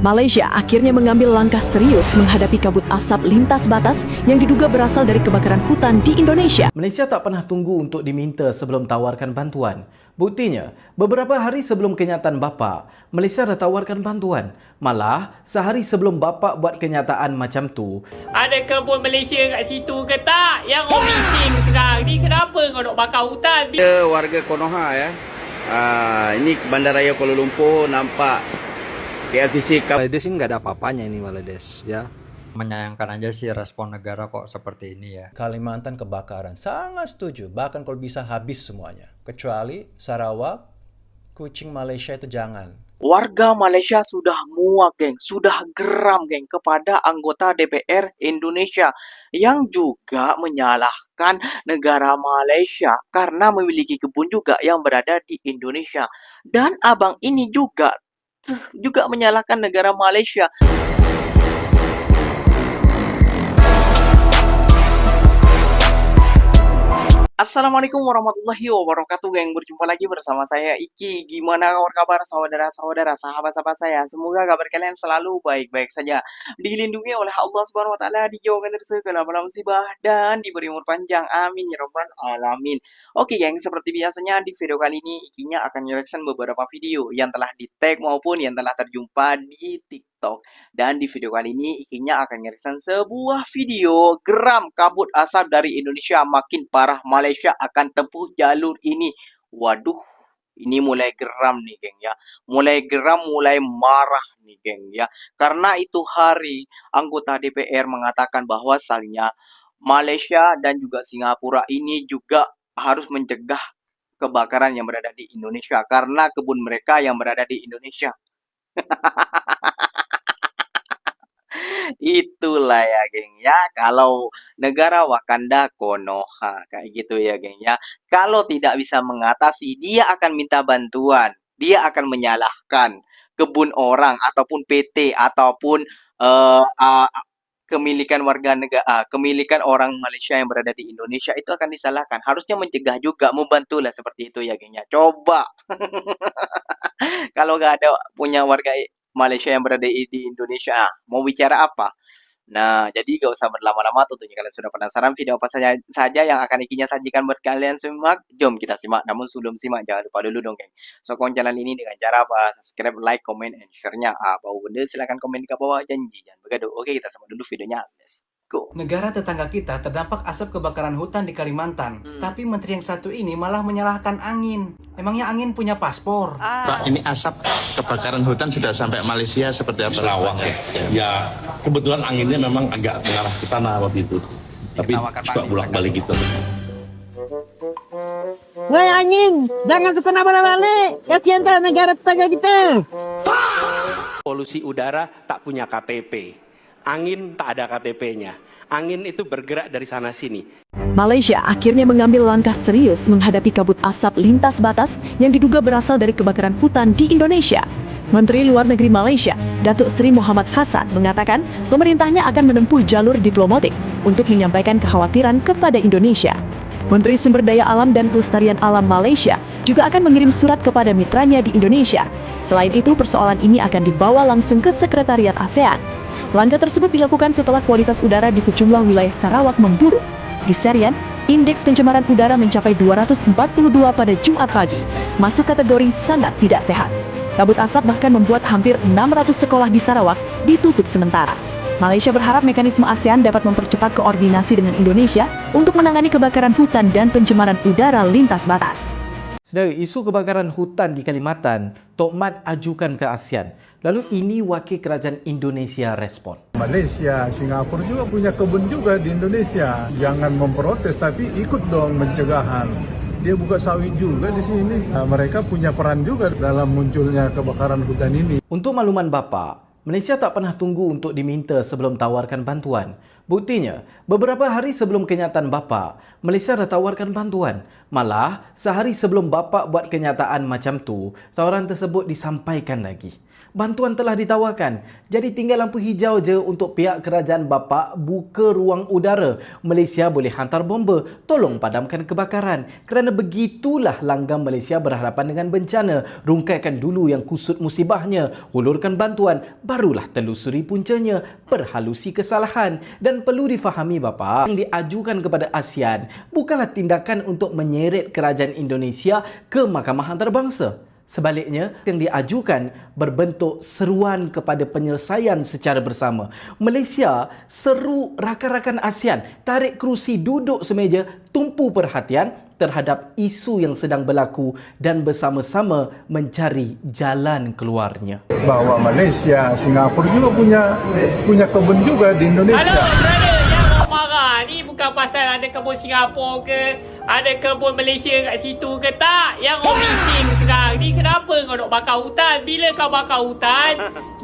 Malaysia akhirnya mengambil langkah serius menghadapi kabut asap lintas batas yang diduga berasal dari kebakaran hutan di Indonesia. Malaysia tak pernah tunggu untuk diminta sebelum tawarkan bantuan. Buktinya, beberapa hari sebelum kenyataan bapa, Malaysia dah tawarkan bantuan. Malah, sehari sebelum bapa buat kenyataan macam tu, ada kebun Malaysia kat situ ke tak? Yang orang bising sekarang ni, kenapa kau nak bakar hutan? Kita warga Konoha ya. Ini Bandaraya Kuala Lumpur nampak KLCC. Malaides ini nggak ada apa-apanya ini Malaides ya. Menyayangkan aja sih respon negara kok seperti ini ya. Kalimantan kebakaran, sangat setuju. Bahkan kalau bisa habis semuanya. Kecuali Sarawak, Kuching Malaysia itu jangan. Warga Malaysia sudah muak, geng. Sudah geram, geng, kepada anggota DPR Indonesia yang juga menyalahkan negara Malaysia karena memiliki kebun juga yang berada di Indonesia. Dan abang ini juga menyalahkan negara Malaysia. Assalamualaikum warahmatullahi wabarakatuh, geng. Berjumpa lagi bersama saya Iki. Gimana kabar saudara-saudara, sahabat-sahabat saya? Semoga kabar kalian selalu baik-baik saja, dilindungi oleh Allah Subhanahu wa taala, dijauhkan dari segala bala musibah dan diberi umur panjang. Amin ya rabbal alamin. Oke, geng, seperti biasanya di video kali ini Ikinya akan mereaction beberapa video yang telah di-tag maupun yang telah terjumpa di TikTok. Dan di video kali ini Ikinya akan mereaction sebuah video geram kabut asap dari Indonesia makin parah, Malaysia akan tempuh jalur ini. Waduh, ini mulai geram nih, geng ya. Mulai geram, mulai marah nih, geng ya. Karena itu hari anggota DPR mengatakan bahwasannya Malaysia dan juga Singapura ini juga harus mencegah kebakaran yang berada di Indonesia karena kebun mereka yang berada di Indonesia. Itulah ya, geng ya, kalau negara Wakanda Konoha kayak gitu ya, geng ya. Kalau tidak bisa mengatasi, dia akan minta bantuan, dia akan menyalahkan kebun orang ataupun PT ataupun kemilikan warga negara, kemilikan orang Malaysia yang berada di Indonesia itu akan disalahkan. Harusnya mencegah juga, membantulah seperti itu ya, geng ya. Coba kalau nggak ada punya warga Malaysia yang berada di Indonesia, mau bicara apa? Nah, jadi gak usah berlama-lama, tentunya kalian sudah penasaran video apa saja yang akan Ikinya sajikan buat kalian simak. Jom kita simak, namun sebelum simak jangan lupa dulu dong, geng. Sokong channel ini dengan cara apa? Subscribe, like, comment, and share-nya. Bau benda silahkan komen di bawah, janji jangan begaduh. Oke, kita simak dulu videonya. Let's go. Negara tetangga kita terdampak asap kebakaran hutan di Kalimantan. Tapi menteri yang satu ini malah menyalahkan angin. Emangnya angin punya paspor? Pak, ini asap kebakaran hutan sudah sampai Malaysia seperti apa? Sarawak ya. Kebetulan anginnya memang agak mengarah ke sana waktu itu. Tapi suka bolak-balik gitu. Woi angin, jangan kesana balik. Kasihan terhadap negara tetangga kita. Polusi udara tak punya KTP. Angin tak ada KTP-nya. Angin itu bergerak dari sana sini. Malaysia akhirnya mengambil langkah serius menghadapi kabut asap lintas batas yang diduga berasal dari kebakaran hutan di Indonesia. Menteri Luar Negeri Malaysia, Datuk Seri Mohamad Hassan, mengatakan pemerintahnya akan menempuh jalur diplomatik untuk menyampaikan kekhawatiran kepada Indonesia. Menteri Sumber Daya Alam dan Pelestarian Alam Malaysia juga akan mengirim surat kepada mitranya di Indonesia. Selain itu, persoalan ini akan dibawa langsung ke Sekretariat ASEAN. Langkah tersebut dilakukan setelah kualitas udara di sejumlah wilayah Sarawak memburuk. Di Serian, indeks pencemaran udara mencapai 242 pada Jumat pagi, masuk kategori sangat tidak sehat. Kabut asap bahkan membuat hampir 600 sekolah di Sarawak ditutup sementara. Malaysia berharap mekanisme ASEAN dapat mempercepat koordinasi dengan Indonesia untuk menangani kebakaran hutan dan pencemaran udara lintas batas. Saudara, isu kebakaran hutan di Kalimantan, Tok Mat ajukan ke ASEAN. Lalu ini wakil kerajaan Indonesia respon. Malaysia, Singapura juga punya kebun juga di Indonesia. Jangan memprotes tapi ikut dong pencegahan. Dia buka sawit juga di sini. Mereka punya peran juga dalam munculnya kebakaran hutan ini. Untuk makluman Bapa, Malaysia tak pernah tunggu untuk diminta sebelum tawarkan bantuan. Buktinya, beberapa hari sebelum kenyataan bapa, Malaysia dah tawarkan bantuan. Malah, sehari sebelum bapa buat kenyataan macam tu, tawaran tersebut disampaikan lagi. Bantuan telah ditawarkan. Jadi tinggal lampu hijau je untuk pihak kerajaan bapa buka ruang udara. Malaysia boleh hantar bomba. Tolong padamkan kebakaran. Kerana begitulah langgam Malaysia berhadapan dengan bencana. Rungkaikan dulu yang kusut musibahnya. Hulurkan bantuan. Barulah telusuri puncanya. Perhalusi kesalahan. Dan perlu difahami bapa, yang diajukan kepada ASEAN bukanlah tindakan untuk menyeret kerajaan Indonesia ke Mahkamah Antarabangsa. Sebaliknya, yang diajukan berbentuk seruan kepada penyelesaian secara bersama. Malaysia seru rakan-rakan ASEAN tarik kerusi duduk semeja, tumpu perhatian terhadap isu yang sedang berlaku dan bersama-sama mencari jalan keluarnya. Bahwa Malaysia, Singapura juga punya kebun juga di Indonesia. Halo, brother, jangan marah. Ni bukan pasal ada kebun Singapura ke, ada kebun Malaysia kat situ ke tak. Yang orang bising sekarang ni, kenapa kau nak bakar hutan? Bila kau bakar hutan,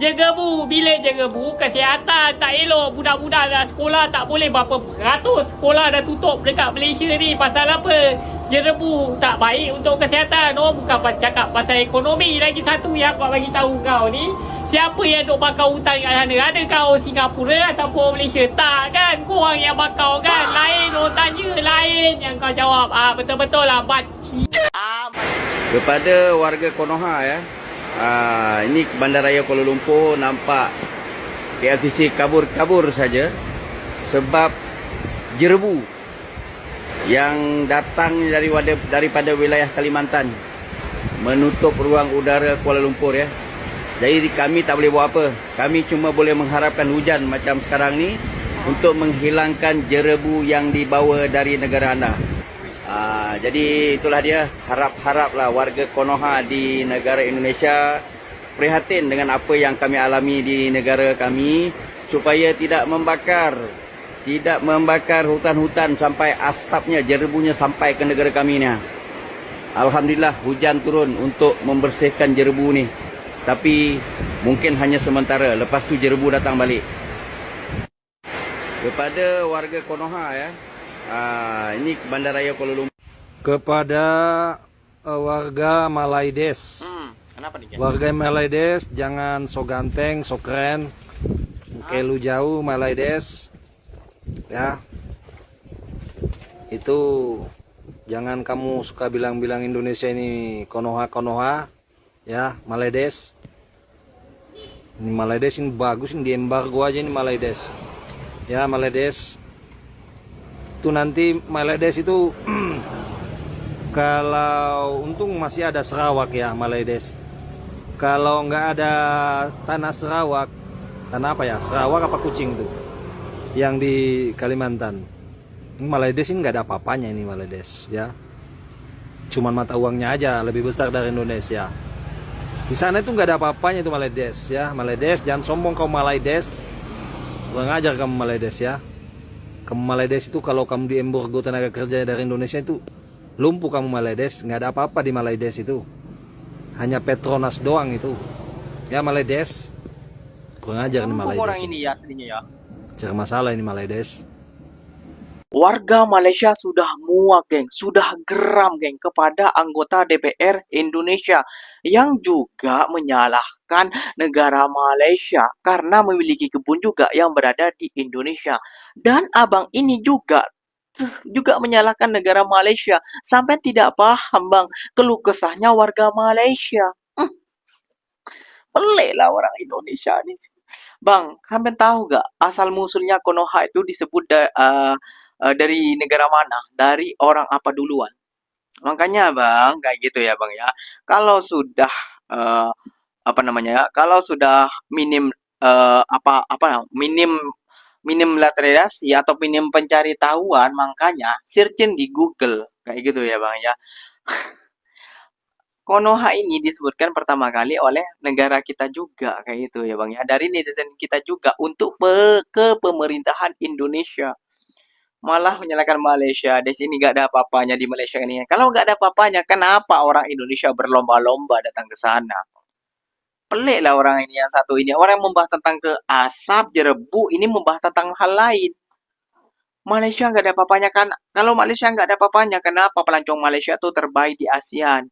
jerebu. Bila jerebu, kesihatan tak elok. Budak-budak dah sekolah tak boleh. Berapa ratus sekolah dah tutup dekat Malaysia ni. Pasal apa? Jerebu tak baik untuk kesihatan. Orang bukan cakap pasal ekonomi. Lagi satu yang aku bagi tahu kau ni, siapa yang duk bakar hutan kat sana? Adakah orang Singapura ataupun orang Malaysia? Tak kan? Korang yang bakar kan? Lain orang tanya, lain yang kau jawab. Betul-betul lah baci. Kepada warga Konoha ya, ini Bandaraya Kuala Lumpur nampak KLCC kabur-kabur saja sebab jerebu yang datang daripada wilayah Kalimantan menutup ruang udara Kuala Lumpur ya. Jadi kami tak boleh buat apa. Kami cuma boleh mengharapkan hujan macam sekarang ni untuk menghilangkan jerebu yang dibawa dari negara anda. Jadi itulah dia, harap-haraplah warga Konoha di negara Indonesia prihatin dengan apa yang kami alami di negara kami supaya tidak membakar hutan-hutan sampai asapnya, jerebunya sampai ke negara kami ni. Alhamdulillah hujan turun untuk membersihkan jerebu ni. Tapi mungkin hanya sementara, lepas tu jerebu datang balik. Kepada warga Konoha ya, ini Bandaraya Kuala Lumpur. Kepada warga Malaides. Kenapa nih? Warga Malaides jangan so ganteng, so keren. Kayak lu jauh Malaides. Ya. Itu jangan kamu suka bilang-bilang Indonesia ini Konoha. Ya, Malaides. Ini Malaides ini bagus, ini di embargo aja ini Malaides. Ya, Malaides. Itu nanti Malaides itu kalau untung masih ada Sarawak ya Malaides. Kalau nggak ada tanah Sarawak, tanah apa ya? Sarawak apa Kucing tuh? Yang di Kalimantan. Ini Malaides ini nggak ada apa-apanya ini Malaides ya. Cuman mata uangnya aja lebih besar dari Indonesia. Di sana itu nggak ada apa-apanya itu Malaides ya. Malaides jangan sombong kau Malaides. Kurang ajar kamu Malaides ya. Kamu Malaides itu kalau kamu di embargo tenaga kerja dari Indonesia itu lumpuh kamu Malaides, nggak ada apa-apa di Malaides itu. Hanya Petronas doang itu. Ya Malaides. Kurang ajar nih Malaides. Orang ini ya aslinya ya. Cari masalah ini Malaides. Warga Malaysia sudah muak, geng, sudah geram, geng, kepada anggota DPR Indonesia yang juga menyalahkan negara Malaysia karena memiliki kebun juga yang berada di Indonesia. Dan abang ini juga menyalahkan negara Malaysia sampai tidak paham, bang, keluh kesahnya warga Malaysia. Pelik lah orang Indonesia nih. Bang, sampai tahu gak asal musulnya Konoha itu disebut dari negara mana? Dari orang apa duluan? Makanya bang, kayak gitu ya bang ya. Kalau sudah Kalau sudah minim minim literasi atau minim pencari tahuan, makanya searching di Google kayak gitu ya bang ya. Konoha ini disebutkan pertama kali oleh negara kita juga kayak gitu ya bang ya, dari netizen kita juga untuk ke pemerintahan Indonesia. Malah menyalahkan Malaysia. Di sini gak ada apa-apanya di Malaysia ini. Kalau gak ada apa-apanya, kenapa orang Indonesia berlomba-lomba datang ke sana? Pelik lah orang ini yang satu ini. Orang yang membahas tentang ke asap, jerebu, ini membahas tentang hal lain. Malaysia gak ada apa-apanya kan? Kalau Malaysia gak ada apa-apanya, kenapa pelancong Malaysia tuh terbaik di ASEAN?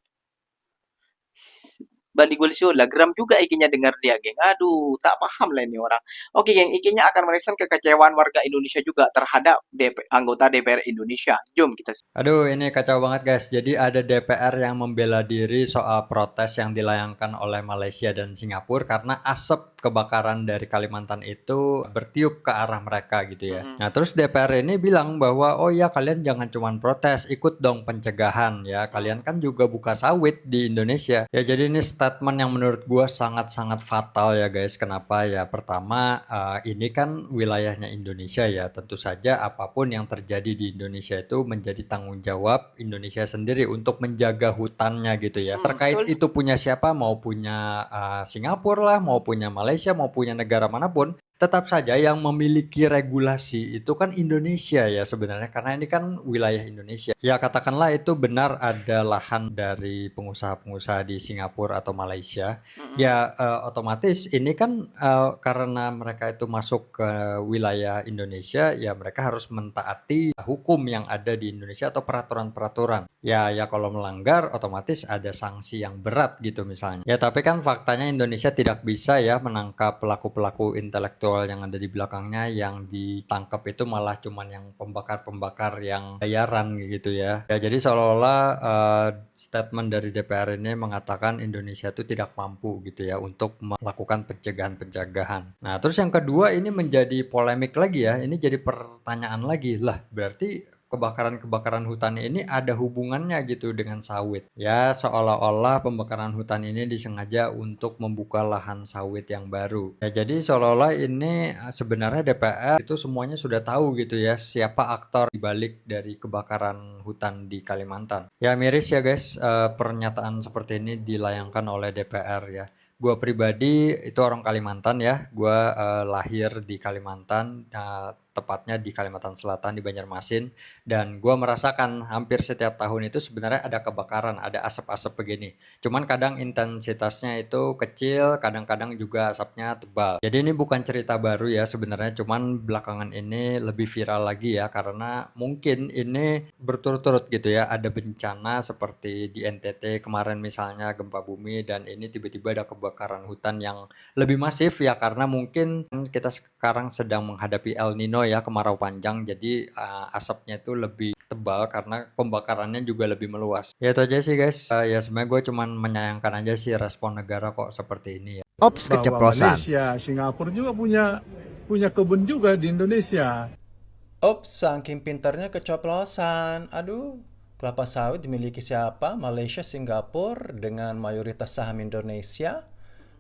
Bandi Gulisio lah geram juga ikinya dengar dia, geng. Aduh, tak paham lah ini orang. Oke, geng, ikinya akan merespon kekecewaan warga Indonesia juga terhadap anggota DPR Indonesia. Jom kita. Aduh, ini kacau banget guys. Jadi ada DPR yang membela diri soal protes yang dilayangkan oleh Malaysia dan Singapura karena asap kebakaran dari Kalimantan itu bertiup ke arah mereka gitu ya. Nah, terus DPR ini bilang bahwa oh ya kalian jangan cuman protes, ikut dong pencegahan ya. Kalian kan juga buka sawit di Indonesia. Ya, jadi ini statement yang menurut gua sangat-sangat fatal ya guys. Kenapa ya? Pertama, ini kan wilayahnya Indonesia ya. Tentu saja apapun yang terjadi di Indonesia itu menjadi tanggung jawab Indonesia sendiri untuk menjaga hutannya gitu ya. Terkait Betul. itu punya siapa, mau punya Singapura lah, mau punya Malaysia, mau punya negara manapun, tetap saja yang memiliki regulasi itu kan Indonesia ya sebenarnya, karena ini kan wilayah Indonesia. Ya katakanlah itu benar ada lahan dari pengusaha-pengusaha di Singapura atau Malaysia. Ya otomatis ini kan karena mereka itu masuk ke wilayah Indonesia, ya mereka harus mentaati hukum yang ada di Indonesia atau peraturan-peraturan. Ya kalau melanggar otomatis ada sanksi yang berat gitu misalnya. Ya tapi kan faktanya Indonesia tidak bisa ya menangkap pelaku-pelaku intelektual yang ada di belakangnya. Yang ditangkap itu malah cuman yang pembakar-pembakar yang bayaran gitu ya. Ya jadi seolah-olah statement dari DPR ini mengatakan Indonesia itu tidak mampu gitu ya untuk melakukan pencegahan-pencegahan. Nah terus yang kedua ini menjadi polemik lagi ya. Ini jadi pertanyaan lagi lah, berarti kebakaran-kebakaran hutan ini ada hubungannya gitu dengan sawit. Ya seolah-olah pembakaran hutan ini disengaja untuk membuka lahan sawit yang baru. Ya jadi seolah-olah ini sebenarnya DPR itu semuanya sudah tahu gitu ya siapa aktor dibalik dari kebakaran hutan di Kalimantan. Ya miris ya guys, pernyataan seperti ini dilayangkan oleh DPR ya. Gua pribadi itu orang Kalimantan ya. Gua lahir di Kalimantan, tepatnya di Kalimantan Selatan di Banjarmasin, dan gua merasakan hampir setiap tahun itu sebenarnya ada kebakaran, ada asap-asap begini. Cuman kadang intensitasnya itu kecil, kadang-kadang juga asapnya tebal. Jadi ini bukan cerita baru ya sebenarnya, cuman belakangan ini lebih viral lagi ya karena mungkin ini berturut-turut gitu ya, ada bencana seperti di NTT kemarin misalnya gempa bumi, dan ini tiba-tiba ada kebakaran hutan yang lebih masif ya karena mungkin kita sekarang sedang menghadapi El Nino ya, kemarau panjang, jadi asapnya itu lebih tebal karena pembakarannya juga lebih meluas. Ya itu aja sih guys. Ya sebenarnya gue cuman menyayangkan aja sih respon negara kok seperti ini ya. Ops, keceplosan. Malaysia, Singapura juga punya kebun juga di Indonesia. Ops, saking pintarnya keceplosan. Aduh, kelapa sawit dimiliki siapa? Malaysia, Singapura dengan mayoritas saham Indonesia,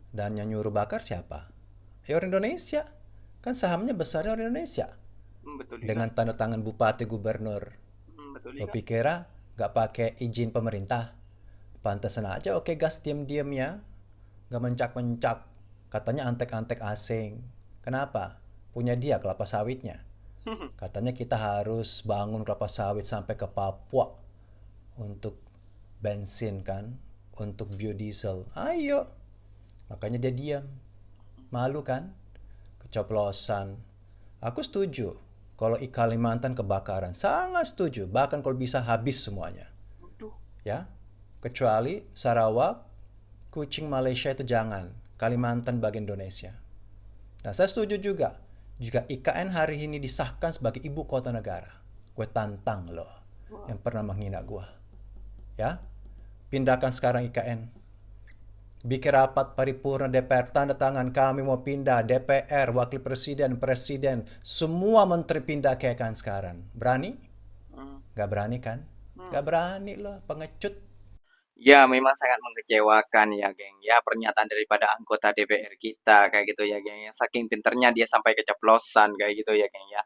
dan yang nyuruh bakar siapa? Ya orang Indonesia. Kan sahamnya besarnya orang Indonesia. Betul juga. Dengan tanda tangan bupati gubernur. Betul Lo juga. pikir gak pakai izin pemerintah? Pantesan aja oke gas diam-diam ya. Gak mencak-mencak. Katanya antek-antek asing. Kenapa? Punya dia kelapa sawitnya. Katanya kita harus bangun kelapa sawit sampai ke Papua untuk bensin kan, untuk biodiesel. Ayo. Makanya dia diam. Malu kan? Keceplosan. Aku setuju kalau Kalimantan kebakaran. Sangat setuju. Bahkan kalau bisa habis semuanya. Ya. Kecuali Sarawak, Kuching Malaysia itu jangan. Kalimantan bagian Indonesia. Nah, saya setuju juga. Jika IKN hari ini disahkan sebagai ibu kota negara, gue tantang loh yang pernah menghina gue. Ya, pindahkan sekarang IKN. Bikin rapat paripurna DPR, tanda tangan kami mau pindah. DPR, wakil presiden, presiden, semua menteri pindah ke IKN sekarang. Berani? Gak berani kan? Gak berani loh, pengecut. Ya, memang sangat mengecewakan ya, geng. Ya, pernyataan daripada anggota DPR kita kayak gitu ya, geng. Saking pinternya dia sampai keceplosan kayak gitu ya, geng ya.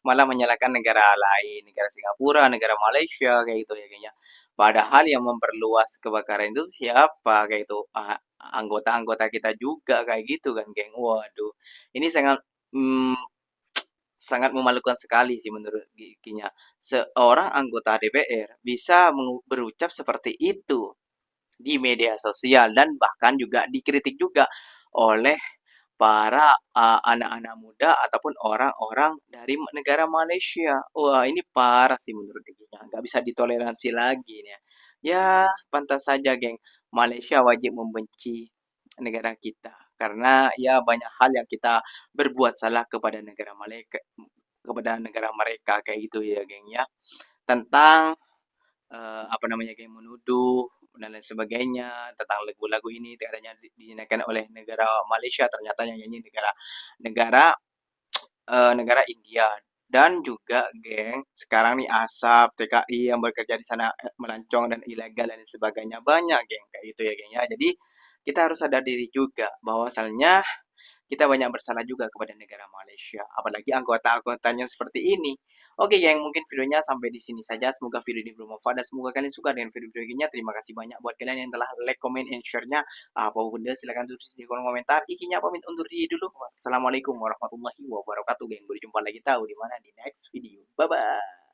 Malah menyalahkan negara lain, negara Singapura, negara Malaysia kayak gitu ya, geng ya. Padahal yang memperluas kebakaran itu siapa kayak itu? Anggota-anggota kita juga kayak gitu kan, geng. Waduh. Ini sangat sangat memalukan sekali sih menurut Giginya. Seorang anggota DPR bisa berucap seperti itu di media sosial dan bahkan juga dikritik juga oleh para anak-anak muda ataupun orang-orang dari negara Malaysia. Wah, ini parah sih menurut Giginya. Nggak bisa ditoleransi lagi nih ya. Ya, pantas saja, geng. Malaysia wajib membenci negara kita karena ya banyak hal yang kita berbuat salah kepada negara mereka kayak gitu ya, geng ya. Tentang apa namanya, geng, menuduh dan lain sebagainya tentang lagu-lagu ini katanya dinyanyikan oleh negara Malaysia, ternyata yang nyanyi negara negara negara India. Dan juga, geng, sekarang nih asap TKI yang bekerja di sana melancong dan ilegal dan sebagainya banyak, geng, kayak gitu ya, geng ya. Jadi kita harus sadar diri juga bahwasannya kita banyak bersalah juga kepada negara Malaysia, apalagi anggota-anggotanya seperti ini. Oke, geng, mungkin videonya sampai di sini saja. Semoga video ini bermanfaat dan semoga kalian suka dengan video-video ini. Terima kasih banyak buat kalian yang telah like, comment, and share-nya. Apapun dia silahkan tulis di kolom komentar. Ikinya pamit undur diri dulu. Wassalamualaikum warahmatullahi wabarakatuh, geng. Berjumpa lagi tahu di mana di next video. Bye-bye.